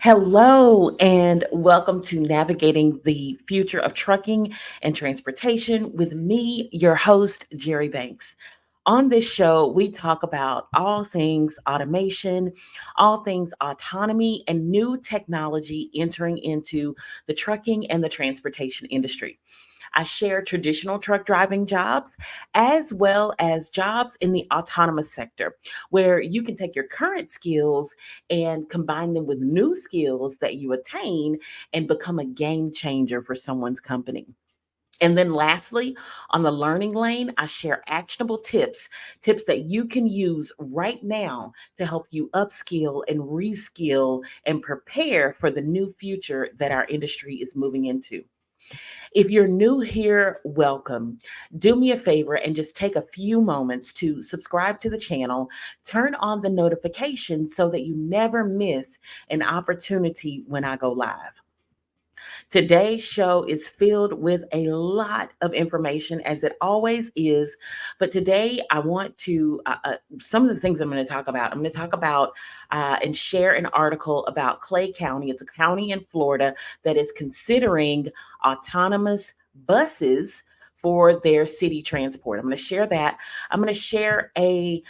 Hello, and welcome to Navigating the Future of Trucking and Transportation with me, your host, Jerri Banks. On this show, we talk about all things automation, all things autonomy, and new technology entering into the trucking and the transportation industry. I share traditional truck driving jobs as well as jobs in the autonomous sector, where you can take your current skills and combine them with new skills that you attain and become a game changer for someone's company. And then lastly, on the learning lane, I share actionable tips that you can use right now to help you upskill and reskill and prepare for the new future that our industry is moving into. If you're new here, welcome. Do me a favor and just take a few moments to subscribe to the channel, turn on the notifications so that you never miss an opportunity when I go live. Today's show is filled with a lot of information, as it always is. But today, I want to, some of the things I'm going to talk about. I'm going to talk about and share an article about Clay County. It's a county in Florida that is considering autonomous buses for their city transport. I'm going to share that. I'm going to share a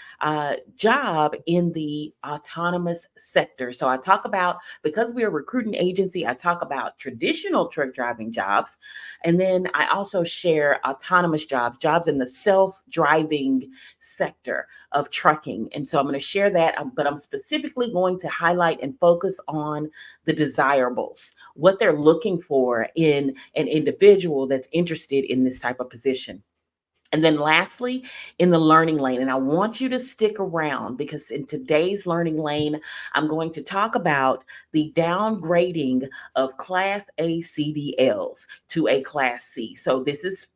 job in the autonomous sector. So I talk about, because we're a recruiting agency, I talk about traditional truck driving jobs. And then I also share autonomous jobs in the self-driving sector of trucking. And so I'm going to share that, but I'm specifically going to highlight and focus on the desirables, what they're looking for in an individual that's interested in this type of position. And then lastly, in the learning lane, and I want you to stick around because in today's learning lane, I'm going to talk about the downgrading of Class A CDLs to a Class C. So this is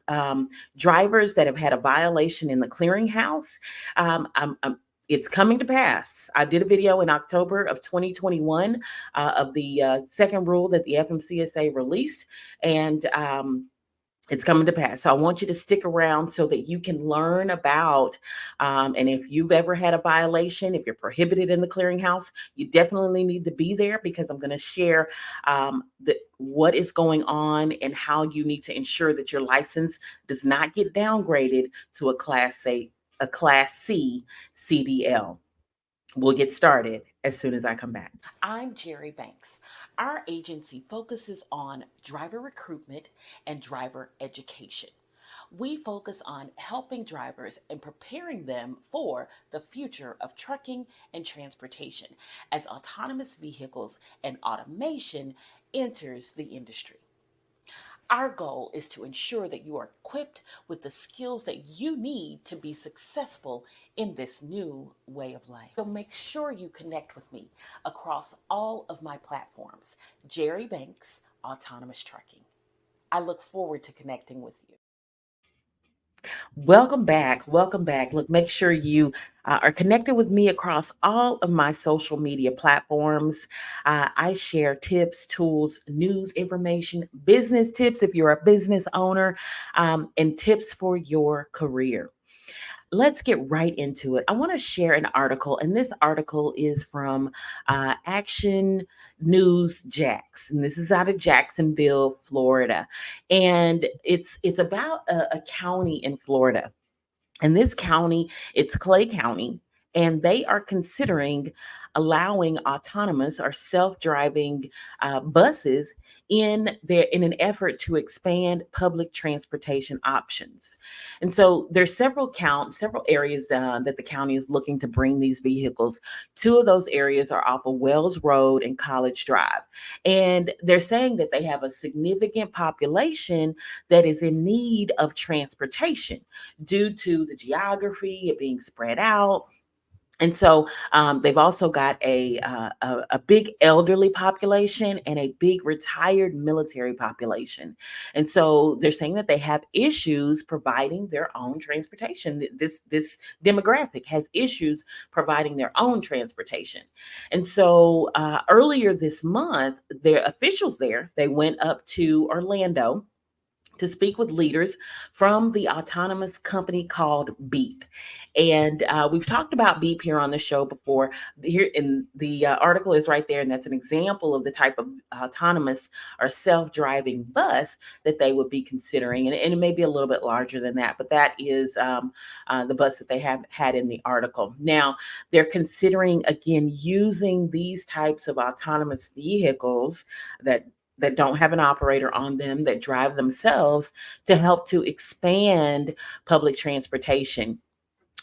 drivers that have had a violation in the clearinghouse. It's coming to pass. I did a video in October of 2021 of the second rule that the FMCSA released, and it's coming to pass. So I want you to stick around so that you can learn about, and if you've ever had a violation, if you're prohibited in the clearinghouse, you definitely need to be there because I'm going to share what is going on and how you need to ensure that your license does not get downgraded to a Class C CDL. We'll get started as soon as I come back. I'm Jerri Banks. Our agency focuses on driver recruitment and driver education. We focus on helping drivers and preparing them for the future of trucking and transportation as autonomous vehicles and automation enters the industry. Our goal is to ensure that you are equipped with the skills that you need to be successful in this new way of life. So make sure you connect with me across all of my platforms, Jerri Banks, Autonomous Trucking. I look forward to connecting with you. Welcome back. Welcome back. Look, make sure you are connected with me across all of my social media platforms. I share tips, tools, news, information, business tips if you're a business owner, and tips for your career. Let's get right into it. I want to share an article, and this article is from Action News Jax, and this is out of Jacksonville, Florida, and it's about a county in Florida. And this county, it's Clay County, and they are considering allowing autonomous or self-driving buses in an effort to expand public transportation options. And so there's several areas that the county is looking to bring these vehicles. Two of those areas are off of Wells Road and College Drive, and they're saying that they have a significant population that is in need of transportation due to the geography, it being spread out. And so they've also got a big elderly population and a big retired military population. And so they're saying that they have issues providing their own transportation. This demographic has issues providing their own transportation. And so earlier this month, their officials there, they went up to Orlando to speak with leaders from the autonomous company called Beep. And we've talked about Beep here on the show before. Here in the article is right there, and that's an example of the type of autonomous or self-driving bus that they would be considering. And it may be a little bit larger than that, but that is the bus that they have had in the article. Now, they're considering, again, using these types of autonomous vehicles that don't have an operator on them, that drive themselves, to help to expand public transportation.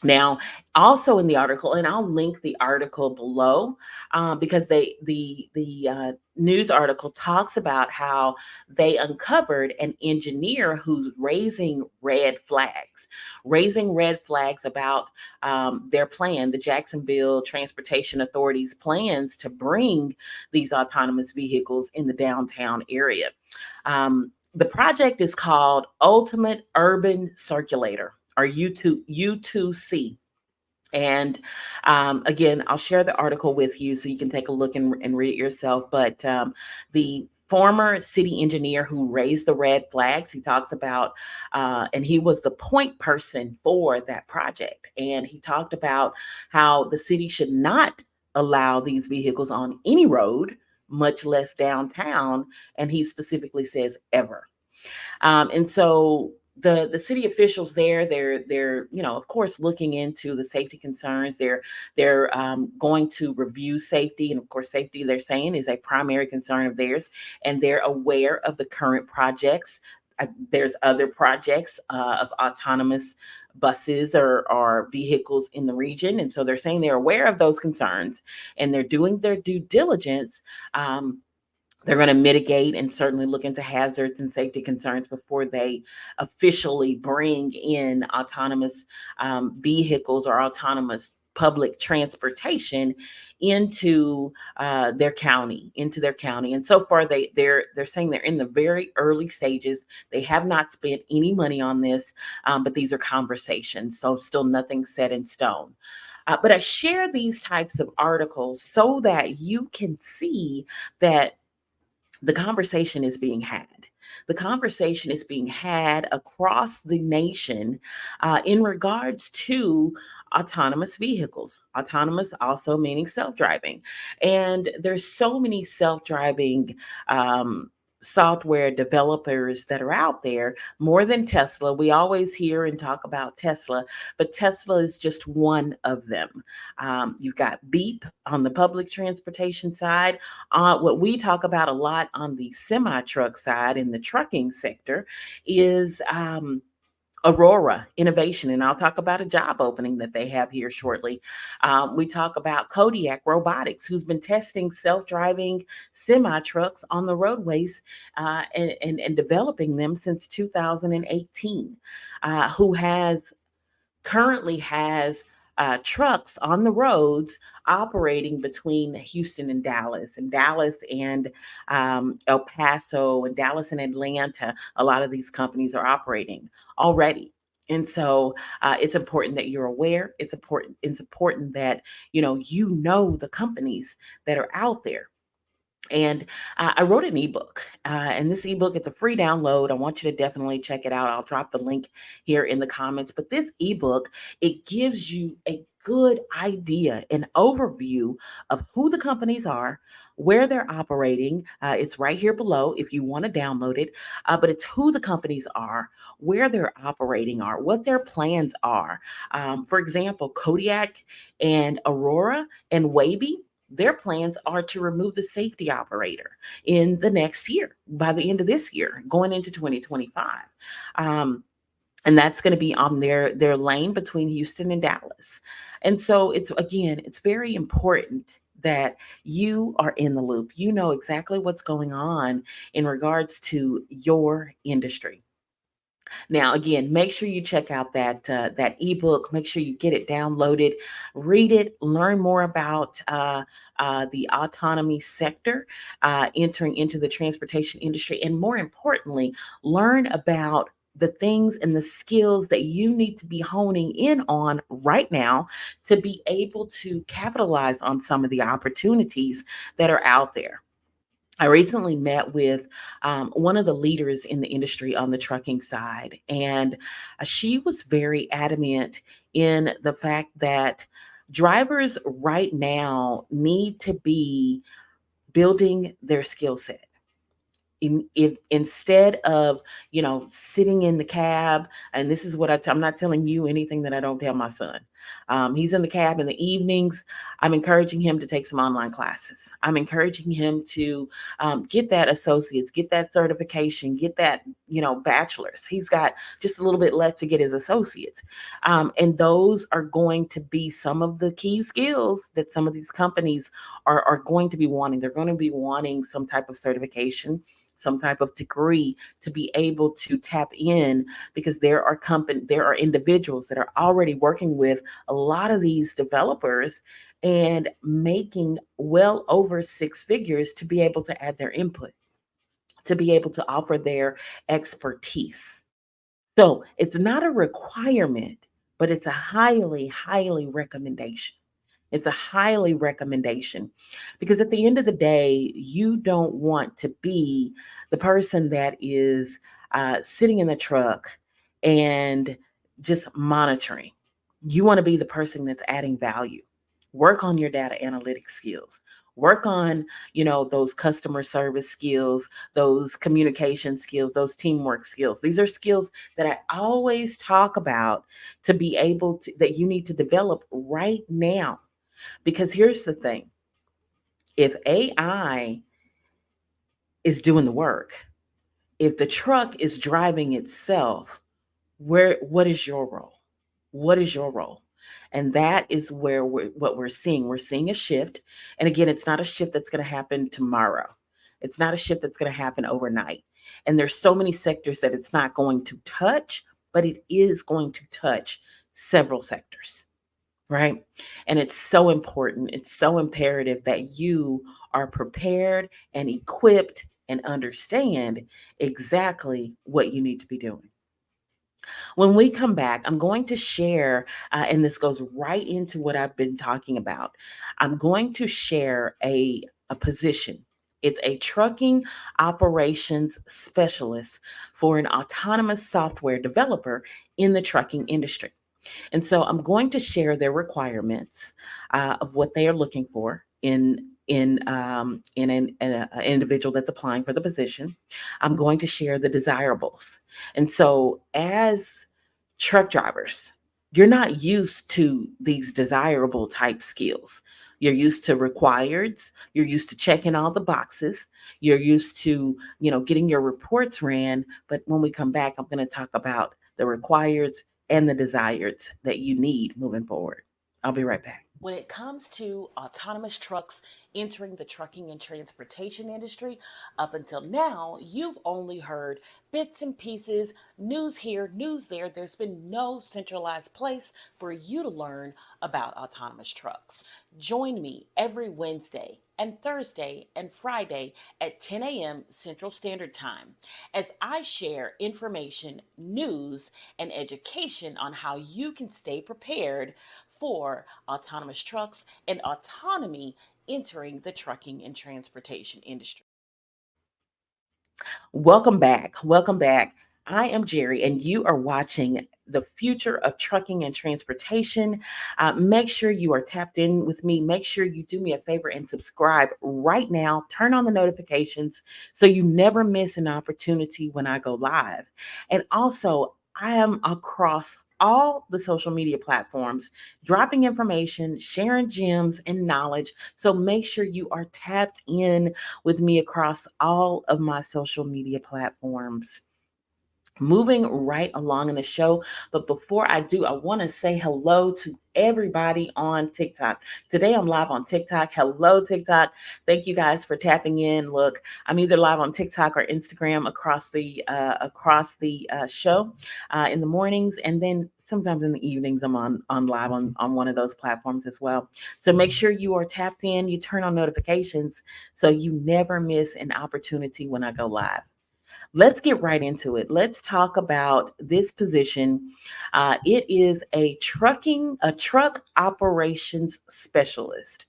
Now, also in the article, and I'll link the article below, because the news article talks about how they uncovered an engineer who's raising red flags about their plan, the Jacksonville Transportation Authority's plans to bring these autonomous vehicles in the downtown area. The project is called Ultimate Urban Circulator, or U2C. And again, I'll share the article with you so you can take a look and read it yourself. But the former city engineer who raised the red flags, he talks about, and he was the point person for that project. And he talked about how the city should not allow these vehicles on any road, much less downtown. And he specifically says ever. And so the city officials there, they're of course looking into the safety concerns. They're going to review safety, and of course safety, they're saying, is a primary concern of theirs, and they're aware of the current projects. There's other projects of autonomous buses or vehicles in the region, and so they're saying they're aware of those concerns, and they're doing their due diligence. They're going to mitigate and certainly look into hazards and safety concerns before they officially bring in autonomous vehicles or autonomous public transportation into their county. And so far, they're saying they're in the very early stages. They have not spent any money on this, but these are conversations, so still nothing set in stone. But I share these types of articles so that you can see that the conversation is being had. The conversation is being had across the nation in regards to autonomous vehicles. Autonomous also meaning self-driving. And there's so many self-driving software developers that are out there, more than Tesla. We always hear and talk about Tesla, but Tesla is just one of them. You've got Beep on the public transportation side. What we talk about a lot on the semi-truck side in the trucking sector is Aurora Innovation, and I'll talk about a job opening that they have here shortly. We talk about Kodiak Robotics, who's been testing self-driving semi-trucks on the roadways and developing them since 2018, who currently has trucks on the roads operating between Houston and Dallas and El Paso, and Dallas and Atlanta. A lot of these companies are operating already. And so it's important that you're aware. It's important that you know the companies that are out there. And I wrote an ebook, and this ebook, it's a free download. I want you to definitely check it out. I'll drop the link here in the comments. But this ebook, it gives you a good idea, an overview of who the companies are, where they're operating. It's right here below if you want to download it. But it's who the companies are, where they're operating are, what their plans are. For example, Kodiak and Aurora and Wavy, their plans are to remove the safety operator in the next year, by the end of this year, going into 2025. And that's going to be on their lane between Houston and Dallas. And so it's very important that you are in the loop. You know exactly what's going on in regards to your industry. Now, again, make sure you check out that ebook. Make sure you get it downloaded, read it, learn more about the autonomy sector, entering into the transportation industry, and more importantly, learn about the things and the skills that you need to be honing in on right now to be able to capitalize on some of the opportunities that are out there. I recently met with one of the leaders in the industry on the trucking side, and she was very adamant in the fact that drivers right now need to be building their skill set. If instead of sitting in the cab, and this is what I'm not telling you anything that I don't tell my son. He's in the cab in the evenings. I'm encouraging him to take some online classes. I'm encouraging him to get that associates, get that certification, get that bachelor's. He's got just a little bit left to get his associates, and those are going to be some of the key skills that some of these companies are going to be wanting. They're going to be wanting some type of certification, some type of degree, to be able to tap in, because there are individuals that are already working with a lot of these developers and making well over six figures to be able to add their input, to be able to offer their expertise. So it's not a requirement, but it's a highly recommendation. It's a highly recommendation, because at the end of the day, you don't want to be the person that is sitting in the truck and just monitoring. You want to be the person that's adding value. Work on your data analytics skills. Work on, those customer service skills, those communication skills, those teamwork skills. These are skills that I always talk about, to be able to, that you need to develop right now. Because here's the thing: if AI is doing the work, if the truck is driving itself, what is your role? What is your role? And that is where what we're seeing. We're seeing a shift. And again, it's not a shift that's going to happen tomorrow. It's not a shift that's going to happen overnight. And there's so many sectors that it's not going to touch, but it is going to touch several sectors. Right. And it's so important. It's so imperative that you are prepared and equipped and understand exactly what you need to be doing. When we come back, I'm going to share, and this goes right into what I've been talking about. I'm going to share a position. It's a trucking operations specialist for an autonomous software developer in the trucking industry. And so I'm going to share their requirements of what they are looking for in an individual that's applying for the position. I'm going to share the desirables. And so, as truck drivers, you're not used to these desirable type skills. You're used to requireds. You're used to checking all the boxes. You're used to, getting your reports ran. But when we come back, I'm going to talk about the requireds and the desires that you need moving forward. I'll be right back. When it comes to autonomous trucks entering the trucking and transportation industry, up until now, you've only heard bits and pieces, news here, news there. There's been no centralized place for you to learn about autonomous trucks. Join me every Wednesday and Thursday and Friday at 10 a.m. Central Standard Time as I share information, news, and education on how you can stay prepared for autonomous trucks and autonomy entering the trucking and transportation industry. Welcome back. Welcome back. I am Jerri, and you are watching the future of trucking and transportation. Make sure you are tapped in with me. Make sure you do me a favor and subscribe right now. Turn on the notifications so you never miss an opportunity when I go live. And also, I am across all the social media platforms, dropping information, sharing gems and knowledge. So make sure you are tapped in with me across all of my social media platforms. Moving right along in the show. But before I do, I want to say hello to everybody on TikTok. Today I'm live on TikTok. Hello, TikTok. Thank you guys for tapping in. Look, I'm either live on TikTok or Instagram across the show in the mornings, and then sometimes in the evenings I'm on live on one of those platforms as well. So make sure you are tapped in, you turn on notifications so you never miss an opportunity when I go live. Let's get right into it. Let's talk about this position. It is a truck operations specialist.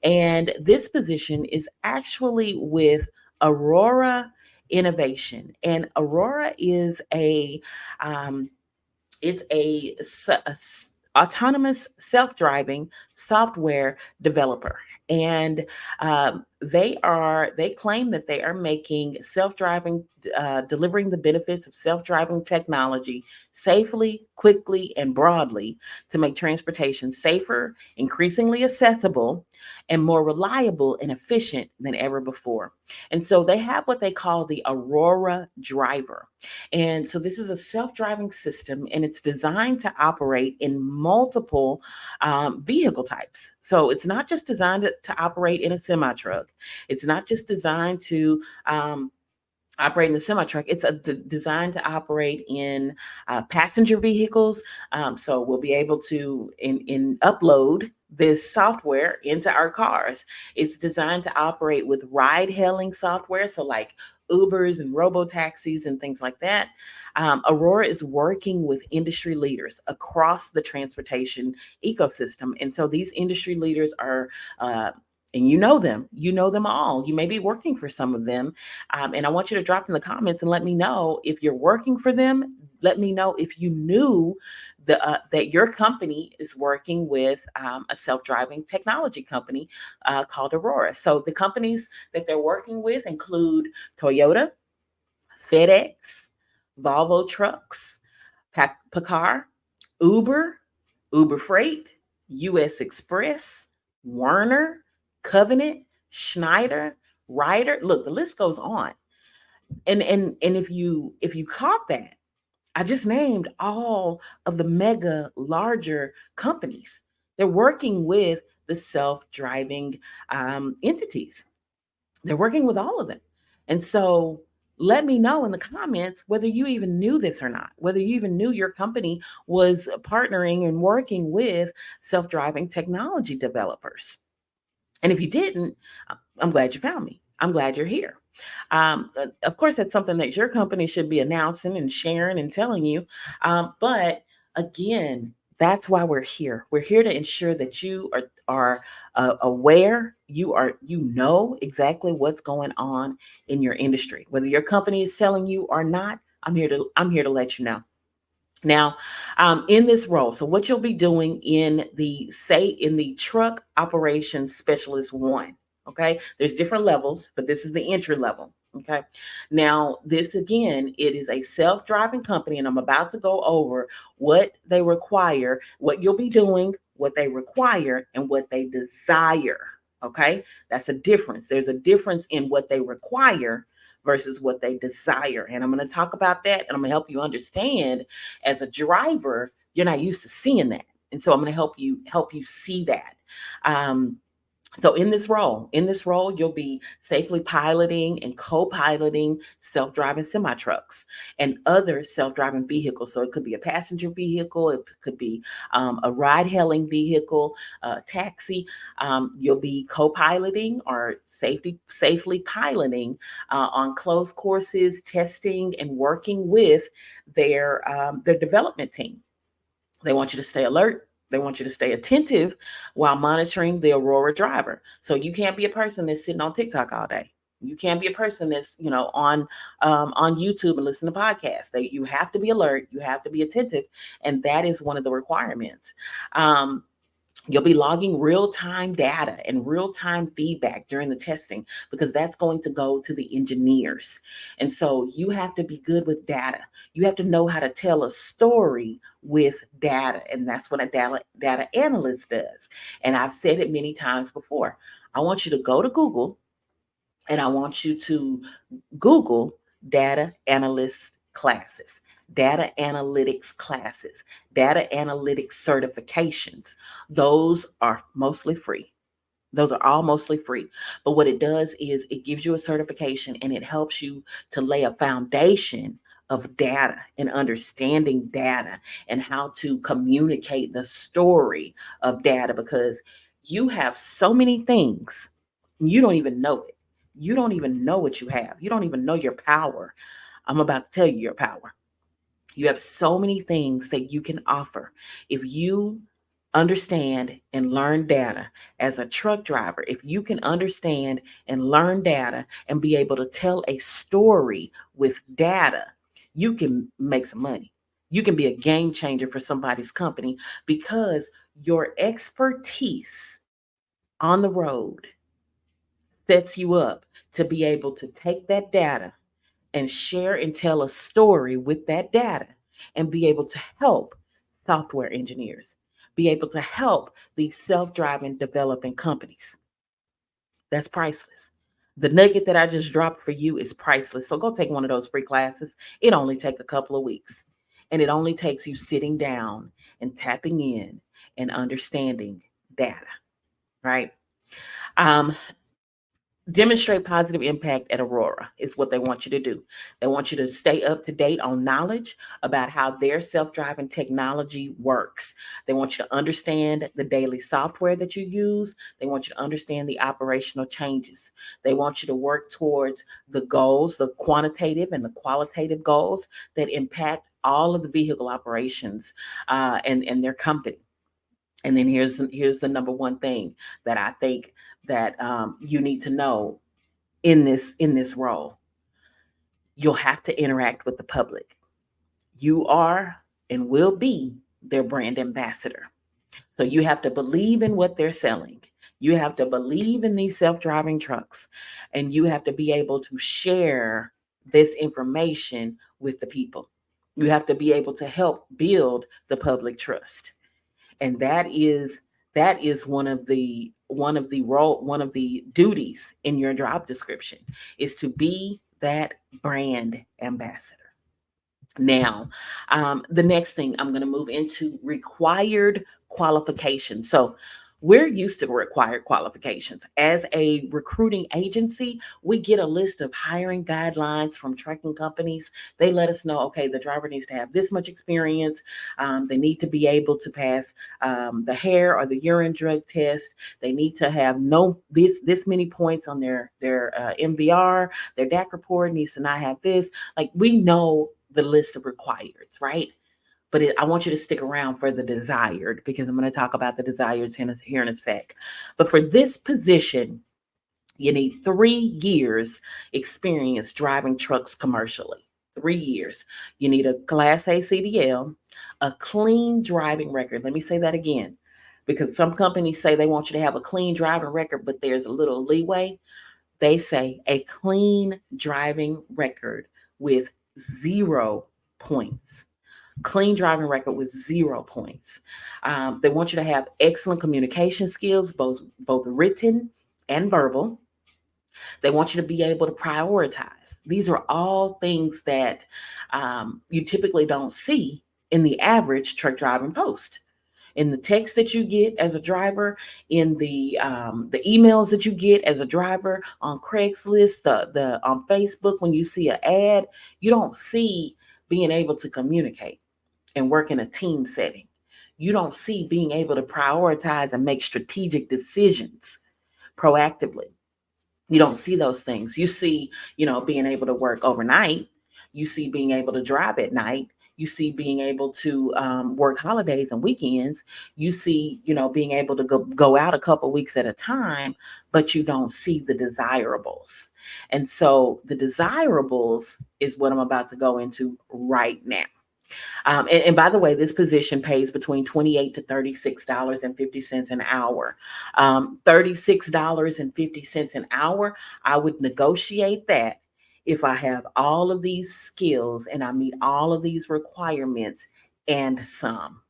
And this position is actually with Aurora Innovation. And Aurora is um, autonomous self-driving software developer, and they claim that they are making self-driving delivering the benefits of self-driving technology safely, quickly, and broadly to make transportation safer, increasingly accessible, and more reliable and efficient than ever before. And so they have what they call the Aurora driver. And so this is a self-driving system, and it's designed to operate in multiple vehicle types. So it's not just designed to operate in a semi truck. It's not just designed to operate in a semi truck. It's designed to operate in passenger vehicles. So we'll be able to upload this software into our cars. It's designed to operate with ride hailing software. So like Ubers and robo taxis and things like that. Aurora is working with industry leaders across the transportation ecosystem. And so these industry leaders are, and you know them all. You may be working for some of them. And I want you to drop in the comments and let me know if you're working for them. Let me know if you knew that your company is working with a self-driving technology company called Aurora. So the companies that they're working with include Toyota, FedEx, Volvo Trucks, Pacar, Uber, Uber Freight, US Express, Werner, Covenant, Schneider, Ryder. Look, the list goes on. And if you caught that, I just named all of the mega larger companies. They're working with the self-driving entities. They're working with all of them. And so let me know in the comments whether you even knew this or not, whether you even knew your company was partnering and working with self-driving technology developers. And if you didn't, I'm glad you found me. I'm glad you're here. Of course, that's something that your company should be announcing and sharing and telling you. But again, that's why we're here. We're here to ensure that you are aware. You know exactly what's going on in your industry, whether your company is telling you or not. I'm here to let you know. Now, in this role, so what you'll be doing in the truck operations specialist one, okay? There's different levels, but this is the entry level, okay? Now, this again, it is a self-driving company, and I'm about to go over what they require, what you'll be doing, what they require, and what they desire, okay? That's a difference. There's a difference in what they require versus what they desire. And I'm going to talk about that, and I'm going to help you understand as a driver, you're not used to seeing that. And so I'm going to help you see that. So in this role, you'll be safely piloting and co-piloting self-driving semi-trucks and other self-driving vehicles. So it could be a passenger vehicle, it could be a ride-hailing vehicle, taxi. You'll be co-piloting or safely piloting on closed courses, testing, and working with their development team. They want you to stay alert. They want you to stay attentive while monitoring the Aurora driver. So you can't be a person that's sitting on TikTok all day. You can't be a person that's on YouTube and listen to podcasts. You have to be alert. You have to be attentive, and that is one of the requirements. You'll be logging real-time data and real-time feedback during the testing because that's going to go to the engineers. And so you have to be good with data. You have to know how to tell a story with data, and that's what a data analyst does. And I've said it many times before. I want you to go to Google, and I want you to Google data analyst classes, data analytics classes, data analytics certifications. Those are mostly free. Those are all mostly free. But what it does is it gives you a certification, and it helps you to lay a foundation of data and understanding data and how to communicate the story of data, because you have so many things, you don't even know it. You don't even know what you have. You don't even know your power. I'm about to tell you your power. You have so many things that you can offer. If you understand and learn data as a truck driver. If you can understand and learn data and be able to tell a story with data, you can make some money. You can be a game changer for somebody's company because your expertise on the road sets you up to be able to take that data and share and tell a story with that data and be able to help software engineers, be able to help these self-driving developing companies. That's priceless. The nugget that I just dropped for you is priceless. So go take one of those free classes. It only takes a couple of weeks. And it only takes you sitting down and tapping in and understanding data, right? Um, Demonstrate positive impact at Aurora is what they want you to do. They want you to stay up to date on knowledge about how their self-driving technology works. They want you to understand the daily software that you use. They want you to understand the operational changes. They want you to work towards the goals, the quantitative and the qualitative goals that impact all of the vehicle operations and their company. And then here's the number one thing that I think that you need to know in this role. You'll have to interact with the public. You are and will be their brand ambassador. So you have to believe in what they're selling. You have to believe in these self-driving trucks, and you have to be able to share this information with the people. You have to be able to help build the public trust. And that is one of the duties in your job description is to be that brand ambassador. Now, the next thing I'm going to move into required qualifications. So we're used to required qualifications. As a recruiting agency, we get a list of hiring guidelines from trucking companies. They let us know, okay, the driver needs to have this much experience. They need to be able to pass the hair or the urine drug test. They need to have no this many points on their MVR. Their DAC report needs to not have this. Like we know the list of requireds, right? But I want you to stick around for the desired because I'm going to talk about the desires here in a sec. But for this position, you need 3 years experience driving trucks commercially. 3 years. You need a Class A CDL, a clean driving record. Let me say that again because some companies say they want you to have a clean driving record, but there's a little leeway. They say a clean driving record with 0 points. Clean driving record with 0 points. They want you to have excellent communication skills, both written and verbal. They want you to be able to prioritize. These are all things that you typically don't see in the average truck driving post. In the text that you get as a driver, in the emails that you get as a driver on Craigslist, the on Facebook when you see an ad, you don't see being able to communicate and work in a team setting. You don't see being able to prioritize and make strategic decisions proactively. You don't see those things. You see, being able to work overnight. You see being able to drive at night. You see being able to work holidays and weekends. You see, being able to go out a couple weeks at a time, but you don't see the desirables. And so the desirables is what I'm about to go into right now. And by the way, this position pays between $28 to $36.50 an hour. $36.50 an hour, I would negotiate that if I have all of these skills and I meet all of these requirements and some.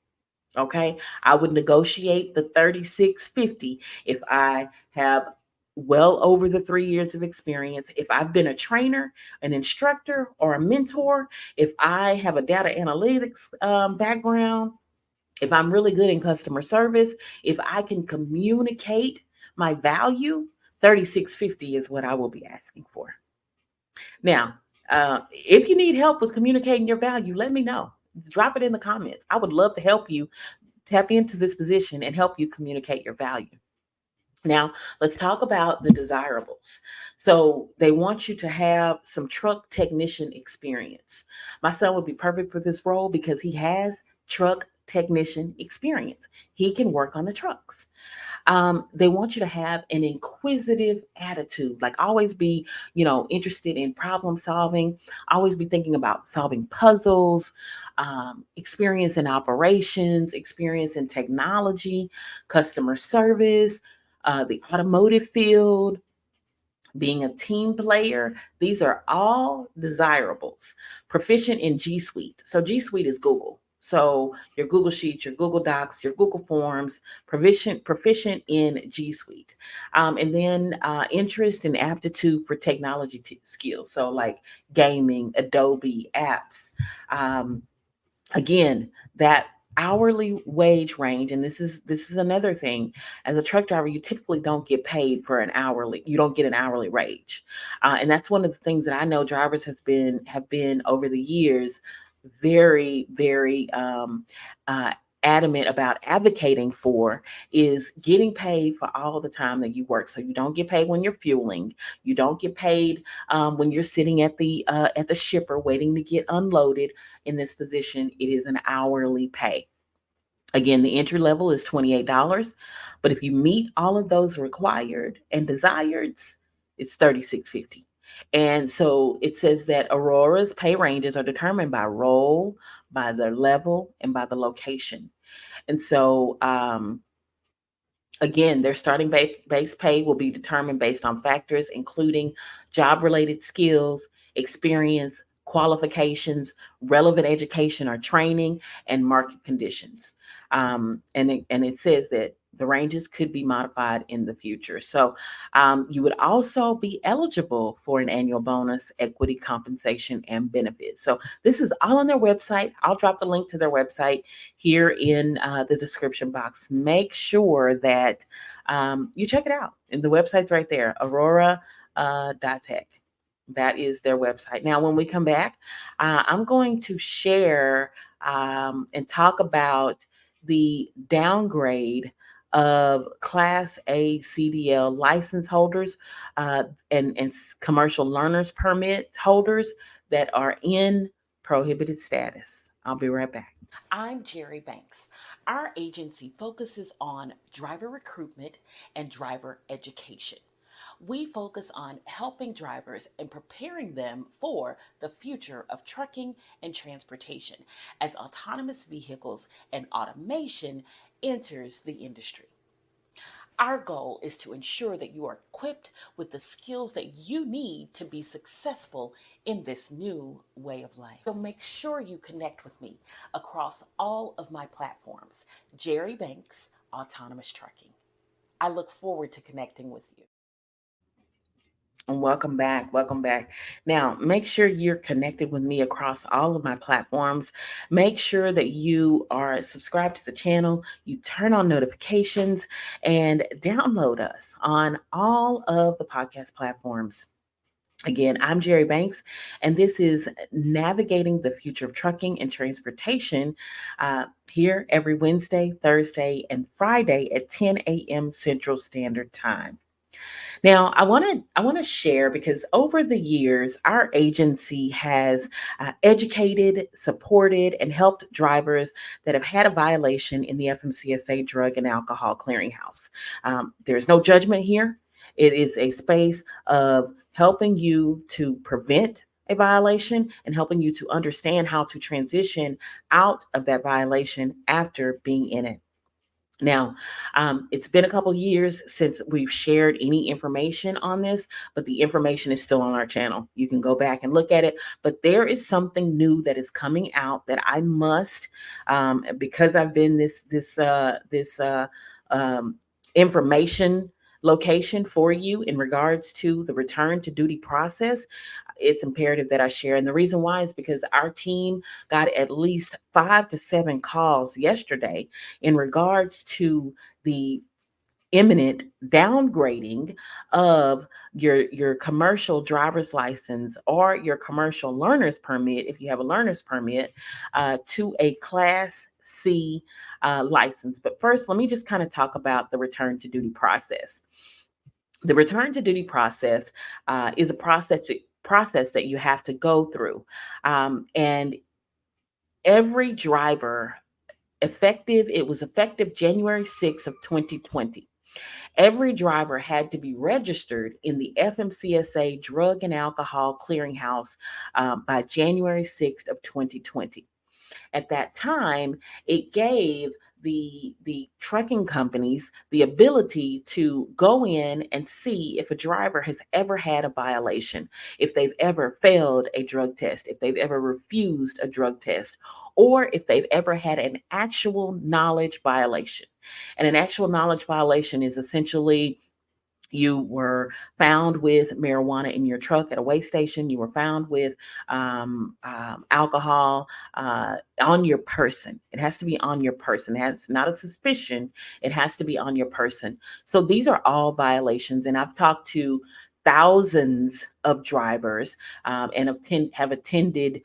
Okay, I would negotiate the 36.50 if I have well over the 3 years of experience. If I've been a trainer, an instructor, or a mentor, if I have a data analytics background, if I'm really good in customer service, if I can communicate my value, 36.50 is what I will be asking for. Now, if you need help with communicating your value, let me know. Drop it in the comments. I would love to help you tap into this position and help you communicate your value. Now, let's talk about the desirables. So, they want you to have some truck technician experience. My son would be perfect for this role because he has truck technician experience. He can work on the trucks. They want you to have an inquisitive attitude, like always be, interested in problem solving, always be thinking about solving puzzles, experience in operations, experience in technology, customer service, the automotive field, being a team player. These are all desirables. Proficient in G Suite. So G Suite is Google. So your Google Sheets, your Google Docs, your Google Forms, proficient in G Suite. And then interest and aptitude for technology skills. So like gaming, Adobe, apps. Um, Again, that hourly wage range, and this is another thing. As a truck driver, you typically don't get paid for an hourly, you don't get an hourly wage. And that's one of the things that I know drivers have been over the years very, very uh, adamant about advocating for, is getting paid for all the time that you work. So you don't get paid when you're fueling, you don't get paid when you're sitting at the shipper waiting to get unloaded. In this position, it is an hourly pay. Again, the entry level is $28, but if you meet all of those required and desireds, it's $36.50. And so it says that Aurora's pay ranges are determined by role, by the level, and by the location. And so again, their starting base pay will be determined based on factors including job related skills, experience, qualifications, relevant education or training, and market conditions. And it says that the ranges could be modified in the future. So you would also be eligible for an annual bonus, equity compensation, and benefits. So this is all on their website. I'll drop the link to their website here in the description box. Make sure that you check it out. And the website's right there, Aurora .tech. That is their website. Now, when we come back, I'm going to share and talk about the downgrade of Class A CDL license holders and commercial learners permit holders that are in prohibited status. I'll be right back. I'm Jerri Banks. Our agency focuses on driver recruitment and driver education. We focus on helping drivers and preparing them for the future of trucking and transportation as autonomous vehicles and automation enters the industry. Our goal is to ensure that you are equipped with the skills that you need to be successful in this new way of life. So make sure you connect with me across all of my platforms. Jerri Banks, Autonomous Trucking. I look forward to connecting with you. And welcome back. Welcome back. Now, make sure you're connected with me across all of my platforms. Make sure that you are subscribed to the channel, you turn on notifications, and download us on all of the podcast platforms. Again, I'm Jerri Banks, and this is Navigating the Future of Trucking and Transportation here every Wednesday, Thursday, and Friday at 10 a.m. Central Standard Time. Now, I want to share, because over the years, our agency has educated, supported, and helped drivers that have had a violation in the FMCSA Drug and Alcohol Clearinghouse. There's no judgment here. It is a space of helping you to prevent a violation and helping you to understand how to transition out of that violation after being in it. Now, it's been a couple years since we've shared any information on this, but the information is still on our channel. You can go back and look at it, but there is something new that is coming out that I must, because I've been this information location for you in regards to the return to duty process. It's imperative that I share. And the reason why is because our team got at least 5 to 7 calls yesterday in regards to the imminent downgrading of your commercial driver's license or your commercial learner's permit, if you have a learner's permit, to a Class C license. But first, let me just kind of talk about the return to duty process. The return to duty process is a process that you have to go through, and every driver It was effective January 6th of 2020. Every driver had to be registered in the FMCSA Drug and Alcohol Clearinghouse by January 6th of 2020. At that time, it gave the trucking companies the ability to go in and see if a driver has ever had a violation, if they've ever failed a drug test, if they've ever refused a drug test, or if they've ever had an actual knowledge violation. And an actual knowledge violation is essentially you were found with marijuana in your truck at a weigh station. You were found with alcohol on your person. It has to be on your person. It's not a suspicion. It has to be on your person. So these are all violations. And I've talked to thousands of drivers and have attended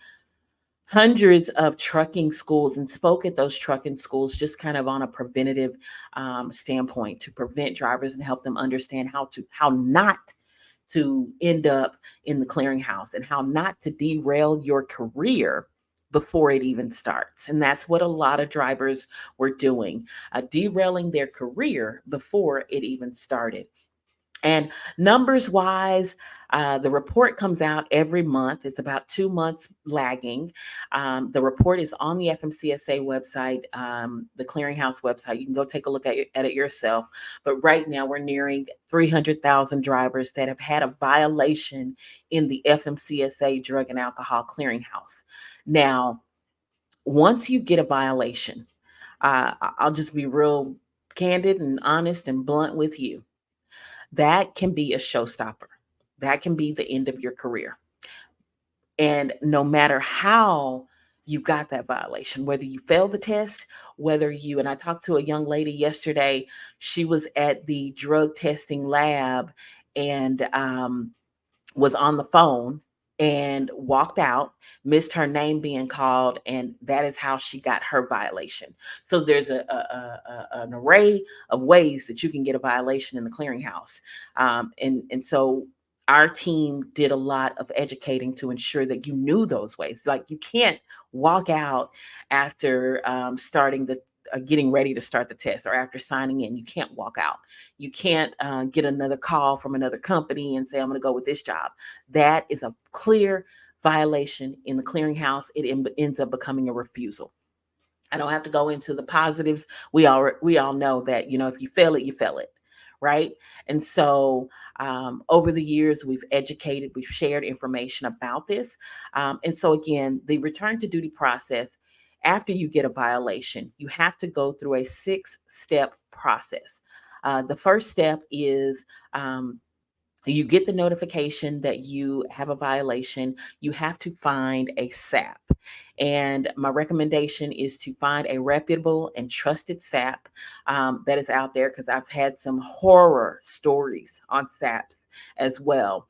hundreds of trucking schools and spoke at those trucking schools just kind of on a preventative standpoint to prevent drivers and help them understand how not to end up in the clearinghouse and how not to derail your career before it even starts. And that's what a lot of drivers were doing, derailing their career before it even started. And numbers wise, the report comes out every month. It's about 2 months lagging. The report is on the FMCSA website, the clearinghouse website. You can go take a look at it yourself. But right now, we're nearing 300,000 drivers that have had a violation in the FMCSA Drug and Alcohol Clearinghouse. Now, once you get a violation, I'll just be real candid and honest and blunt with you. That can be a showstopper. That can be the end of your career. And no matter how you got that violation, whether you failed the test, and I talked to a young lady yesterday, she was at the drug testing lab and was on the phone and walked out, missed her name being called, and that is how she got her violation. So there's an array of ways that you can get a violation in the clearinghouse. And so our team did a lot of educating to ensure that you knew those ways. Like you can't walk out after getting ready to start the test or after signing in. You can't walk out. You can't get another call from another company and say, I'm going to go with this job. That is a clear violation in the clearinghouse. It ends up becoming a refusal. I don't have to go into the positives. We all know that, if you fail it, you fail it. Right. And so over the years, we've shared information about this. And so again, the return to duty process, after you get a violation, you have to go through a 6-step process. The first step is you get the notification that you have a violation. You have to find a SAP. And my recommendation is to find a reputable and trusted SAP that is out there, because I've had some horror stories on SAPs as well.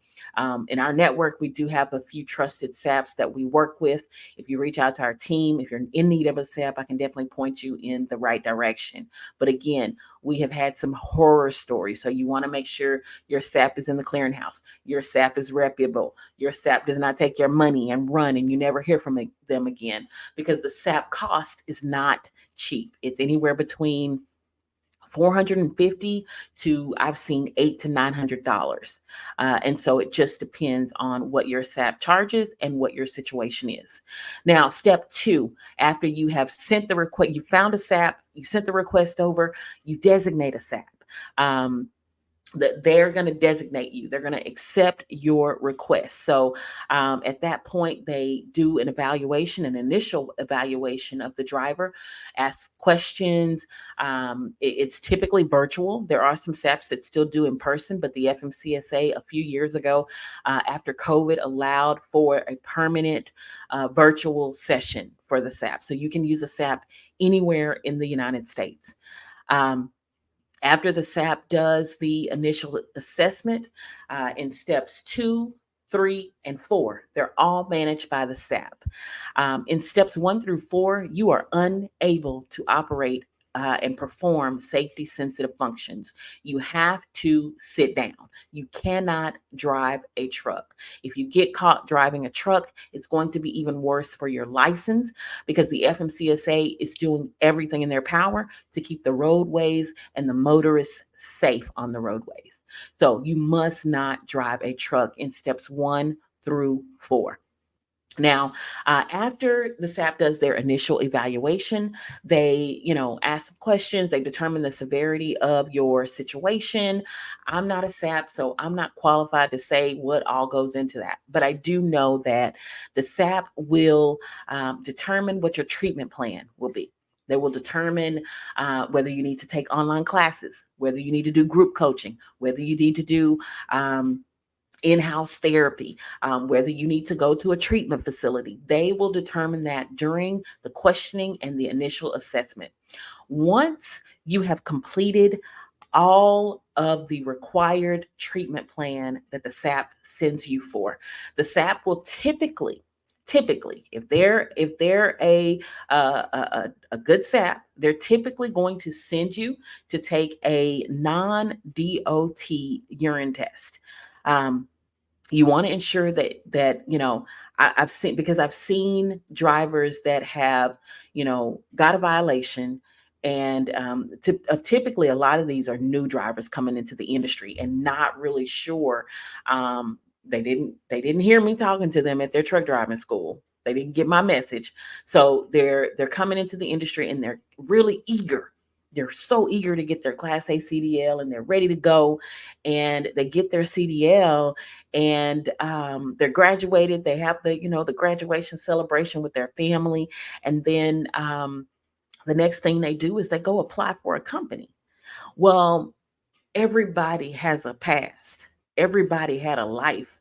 In our network, we do have a few trusted SAPs that we work with. If you reach out to our team, if you're in need of a SAP, I can definitely point you in the right direction. But again, we have had some horror stories. So you want to make sure your SAP is in the clearinghouse. Your SAP is reputable. Your SAP does not take your money and run and you never hear from them again, because the SAP cost is not cheap. It's anywhere between $450 to I've seen $800 to $900. And so it just depends on what your SAP charges and what your situation is. Now, step 2, after you have sent the request, you found a SAP, you sent the request over, you designate a SAP. That they're going to designate you. They're going to accept your request. So at that point, they do an initial evaluation of the driver, ask questions. It's typically virtual. There are some SAPs that still do in person, but the FMCSA a few years ago, after COVID, allowed for a permanent virtual session for the SAP. So you can use a SAP anywhere in the United States. After the SAP does the initial assessment, in steps 2, 3, and 4, they're all managed by the SAP. In steps 1 through 4, you are unable to operate and perform safety sensitive functions, you have to sit down. You cannot drive a truck. If you get caught driving a truck, it's going to be even worse for your license, because the FMCSA is doing everything in their power to keep the roadways and the motorists safe on the roadways. So you must not drive a truck in steps 1 through 4. Now, after the SAP does their initial evaluation, they, ask questions. They determine the severity of your situation. I'm not a SAP, so I'm not qualified to say what all goes into that. But I do know that the SAP will determine what your treatment plan will be. They will determine whether you need to take online classes, whether you need to do group coaching, whether you need to do in-house therapy, whether you need to go to a treatment facility. They will determine that during the questioning and the initial assessment. Once you have completed all of the required treatment plan that the SAP sends you for, the SAP will typically, if they're a good SAP, they're typically going to send you to take a non-DOT urine test. You want to ensure that I've seen drivers that have got a violation, and typically a lot of these are new drivers coming into the industry and not really sure. They didn't hear me talking to them at their truck driving school. They didn't get my message, so they're coming into the industry and they're really eager. They're so eager to get their Class A CDL, and they're ready to go, and they get their CDL, and they're graduated. They have the graduation celebration with their family, and then the next thing they do is they go apply for a company. Well, everybody has a past. Everybody had a life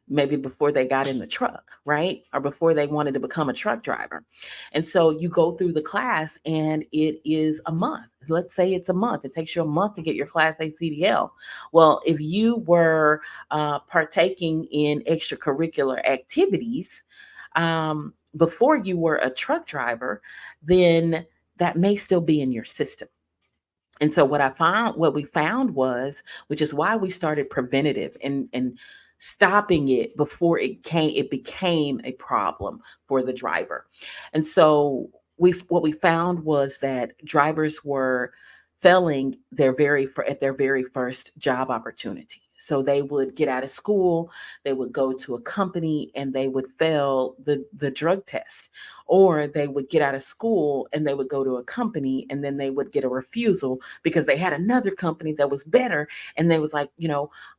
maybe before they got in the truck, right? Or before they wanted to become a truck driver. And so you go through the class, and it is a month. Let's say it's a month. It takes you a month to get your Class A CDL. Well, if you were partaking in extracurricular activities before you were a truck driver, then that may still be in your system. And so what we found was, which is why we started preventative and stopping it before it became a problem for the driver. And so what we found was that drivers were failing at their very first job opportunity. So they would get out of school, they would go to a company, and they would fail the drug test. Or they would get out of school and they would go to a company, and then they would get a refusal because they had another company that was better. And they was like,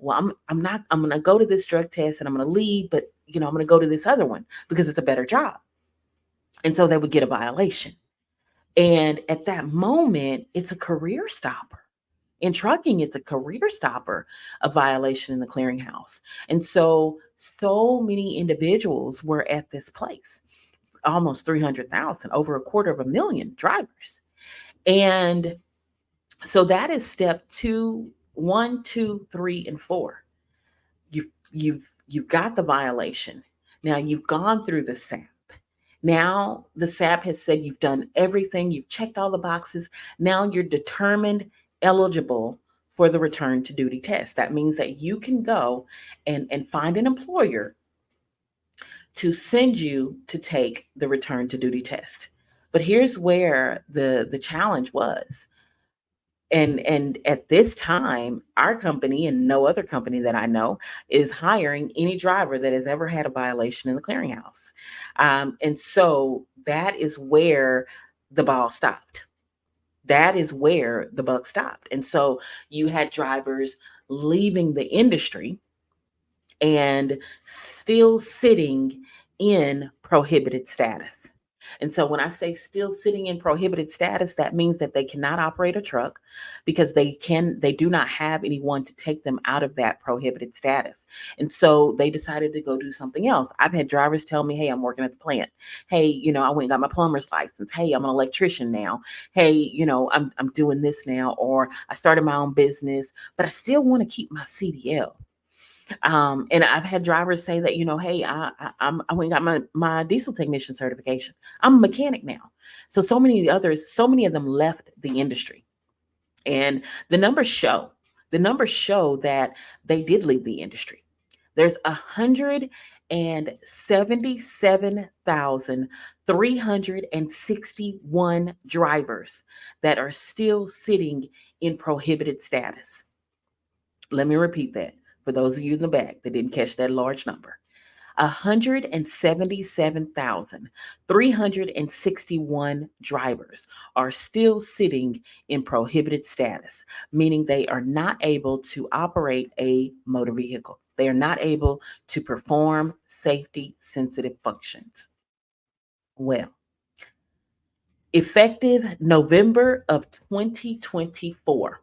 well, I'm going to go to this drug test and I'm going to leave, but I'm going to go to this other one because it's a better job. And so they would get a violation. And at that moment, it's a career stopper. In trucking, it's a career stopper, a violation in the clearinghouse. And so many individuals were at this place, almost 300,000, over 250,000 drivers. And so that is step 1, 2, 3, and 4. You've got the violation. Now you've gone through the SAP. Now the SAP has said you've done everything. You've checked all the boxes. Now you're determined eligible for the return to duty test. That means that you can go and find an employer to send you to take the return to duty test. But here's where the challenge was. And at this time, our company, and no other company that I know, is hiring any driver that has ever had a violation in the clearinghouse. And so that is where the ball stopped. That is where the buck stopped. And so you had drivers leaving the industry and still sitting in prohibited status. And so when I say still sitting in prohibited status, that means that they cannot operate a truck because they do not have anyone to take them out of that prohibited status. And so they decided to go do something else. I've had drivers tell me, hey, I'm working at the plant. Hey, I went and got my plumber's license. Hey, I'm an electrician now. Hey, I'm doing this now, or I started my own business, but I still want to keep my CDL. And I've had drivers say that, hey, I went and got my diesel technician certification. I'm a mechanic now. So many others, so many of them left the industry. And the numbers show, the numbers show that they did leave the industry. There's 177,361 drivers that are still sitting in prohibited status. Let me repeat that for those of you in the back that didn't catch that large number. 177,361 drivers are still sitting in prohibited status, meaning they are not able to operate a motor vehicle. They are not able to perform safety sensitive functions. Well, effective November of 2024,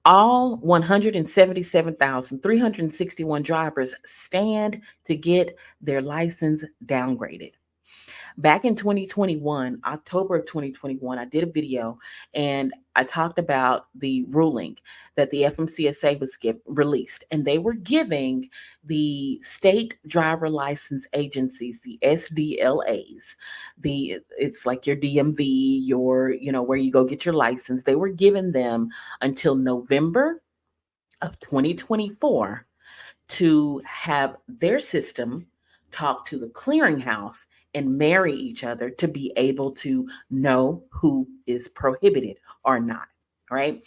all 177,361 drivers stand to get their license downgraded. Back in 2021, October of 2021, I did a video and I talked about the ruling that the FMCSA was released, and they were giving the state driver license agencies, the SDLAs, it's like your DMV, where you go get your license. They were giving them until November of 2024 to have their system talk to the clearinghouse and marry each other to be able to know who is prohibited or not, right?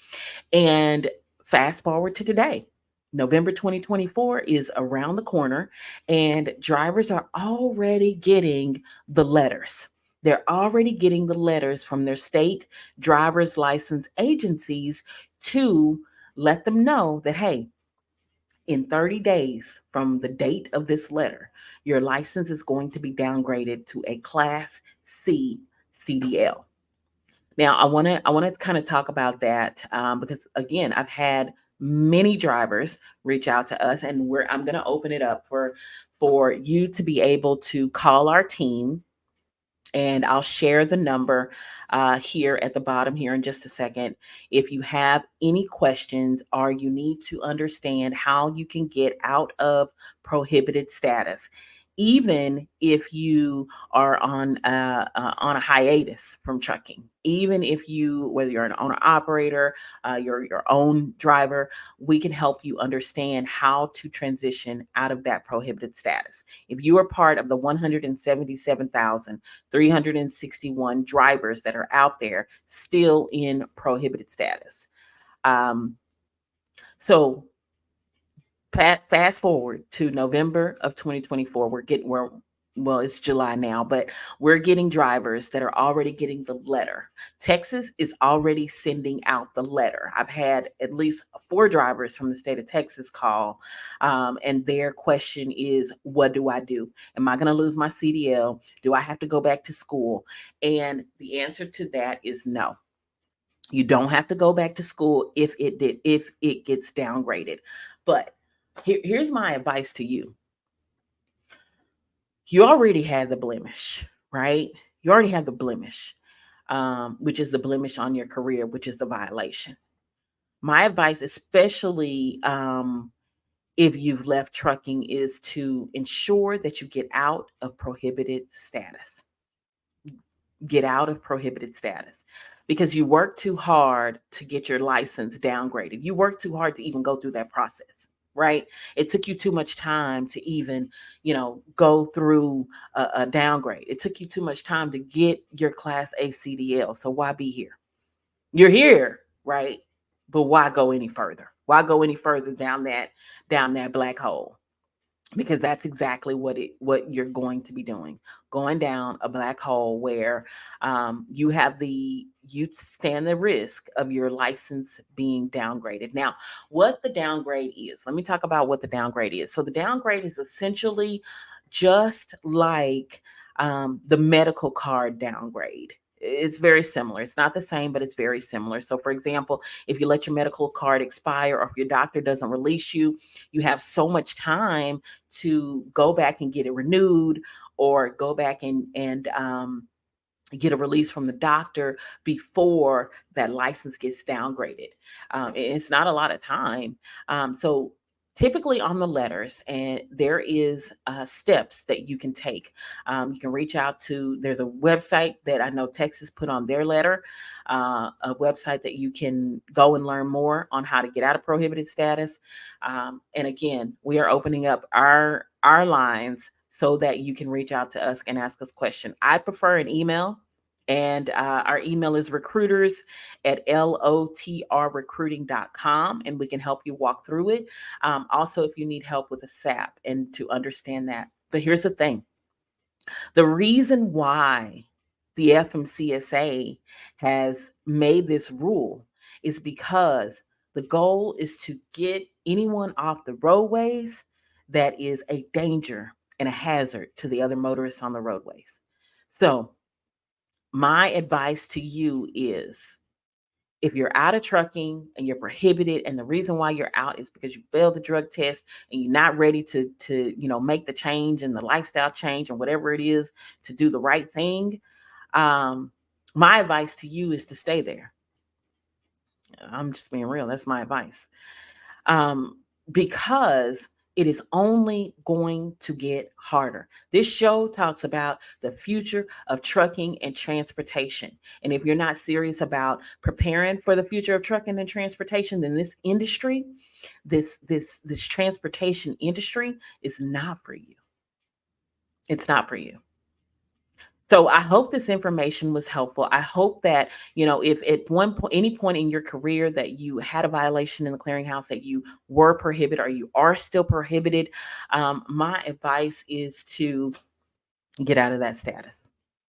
And fast forward to today. November 2024 is around the corner, and drivers are already getting the letters. They're already getting the letters from their state driver's license agencies to let them know that, hey, in 30 days from the date of this letter, your license is going to be downgraded to a Class C CDL. Now, I want to kind of talk about that because again, I've had many drivers reach out to us, and I'm going to open it up for you to be able to call our team, and I'll share the number here at the bottom here in just a second. If you have any questions or you need to understand how you can get out of prohibited status, even if you are on a hiatus from trucking, even if whether you're an owner operator, you're your own driver, we can help you understand how to transition out of that prohibited status. If you are part of the 177,361 drivers that are out there still in prohibited status. Um, so fast forward to November of 2024, well, it's July now, but we're getting drivers that are already getting the letter. Texas is already sending out the letter. I've had at least 4 drivers from the state of Texas call, and their question is, what do I do? Am I going to lose my CDL? Do I have to go back to school? And the answer to that is no. You don't have to go back to school if it gets downgraded. But here's my advice to you. You already had the blemish, right? You already have the blemish, which is the blemish on your career, which is the violation. My advice, especially if you've left trucking, is to ensure that you get out of prohibited status. Get out of prohibited status, because you work too hard to get your license downgraded. You work too hard to even go through that process, right? It took you too much time to even, go through a downgrade. It took you too much time to get your Class A CDL. So why be here? You're here, right? But why go any further? Why go any further down that black hole? Because that's exactly what you're going to be doing, going down a black hole where you stand the risk of your license being downgraded. Now, what the downgrade is, let me talk about what the downgrade is. So the downgrade is essentially just like the medical card downgrade. It's very similar. It's not the same, but it's very similar. So for example, if you let your medical card expire, or if your doctor doesn't release you, you have so much time to go back and get it renewed, or go back and get a release from the doctor before that license gets downgraded. It's not a lot of time. So typically on the letters, and there is steps that you can take. You can reach out to, there's a website that I know Texas put on their letter, a website that you can go and learn more on how to get out of prohibited status. And again, we are opening up our lines so that you can reach out to us and ask us questions. I prefer an email. And our email is recruiters@lotrrecruiting.com, and we can help you walk through it. Also, if you need help with a SAP and to understand that. But here's the thing. The reason why the FMCSA has made this rule is because the goal is to get anyone off the roadways that is a danger and a hazard to the other motorists on the roadways. So my advice to you is, if you're out of trucking and you're prohibited, and the reason why you're out is because you failed the drug test and you're not ready to make the change and the lifestyle change and whatever it is to do the right thing, my advice to you is to stay there. I'm just being real. That's my advice. Because it is only going to get harder. This show talks about the future of trucking and transportation. And if you're not serious about preparing for the future of trucking and transportation, then this industry, this transportation industry is not for you. It's not for you. So I hope this information was helpful. I hope that, if at any point in your career that you had a violation in the clearinghouse, that you were prohibited or you are still prohibited, my advice is to get out of that status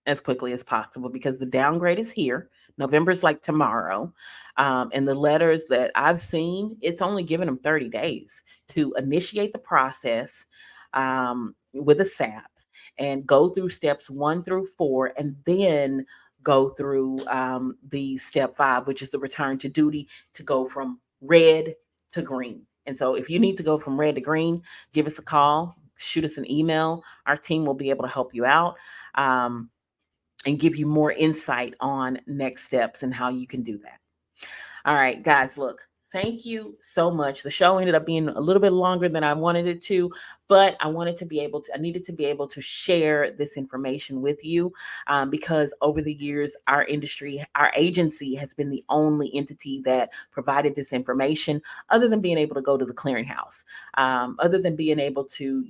as quickly as possible, because the downgrade is here. November's like tomorrow. And the letters that I've seen, it's only given them 30 days to initiate the process with a SAP and go through steps 1 through 4, and then go through the step 5, which is the return to duty, to go from red to green. And so if you need to go from red to green, give us a call, shoot us an email. Our team will be able to help you out and give you more insight on next steps and how you can do that. All right, guys, look, thank you so much. The show ended up being a little bit longer than I wanted it to, but I needed to be able to share this information with you because over the years, our agency has been the only entity that provided this information, other than being able to go to the clearinghouse, other than being able to,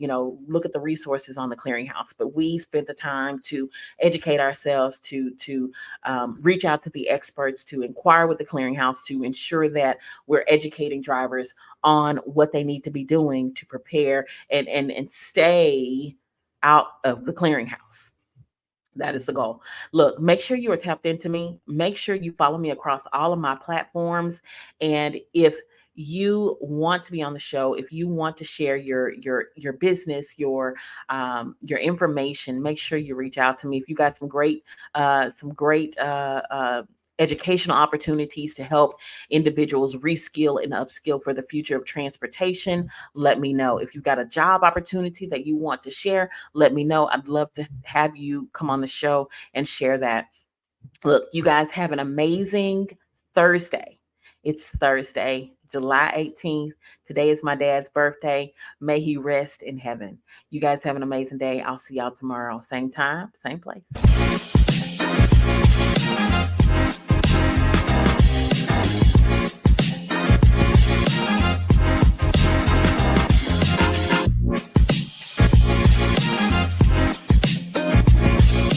look at the resources on the clearinghouse. But we spent the time to educate ourselves, to reach out to the experts, to inquire with the clearinghouse, to ensure that we're educating drivers on what they need to be doing to prepare and stay out of the clearinghouse. That is the goal. Look, make sure you are tapped into me. Make sure you follow me across all of my platforms. And if you want to be on the show, if you want to share your business, your information, make sure you reach out to me. If you got some great educational opportunities to help individuals reskill and upskill for the future of transportation, let me know. If you've got a job opportunity that you want to share, let me know. I'd love to have you come on the show and share that. Look, you guys have an amazing Thursday. It's Thursday, July 18th. Today is my dad's birthday. May he rest in heaven. You guys have an amazing day. I'll see y'all tomorrow. Same time, same place.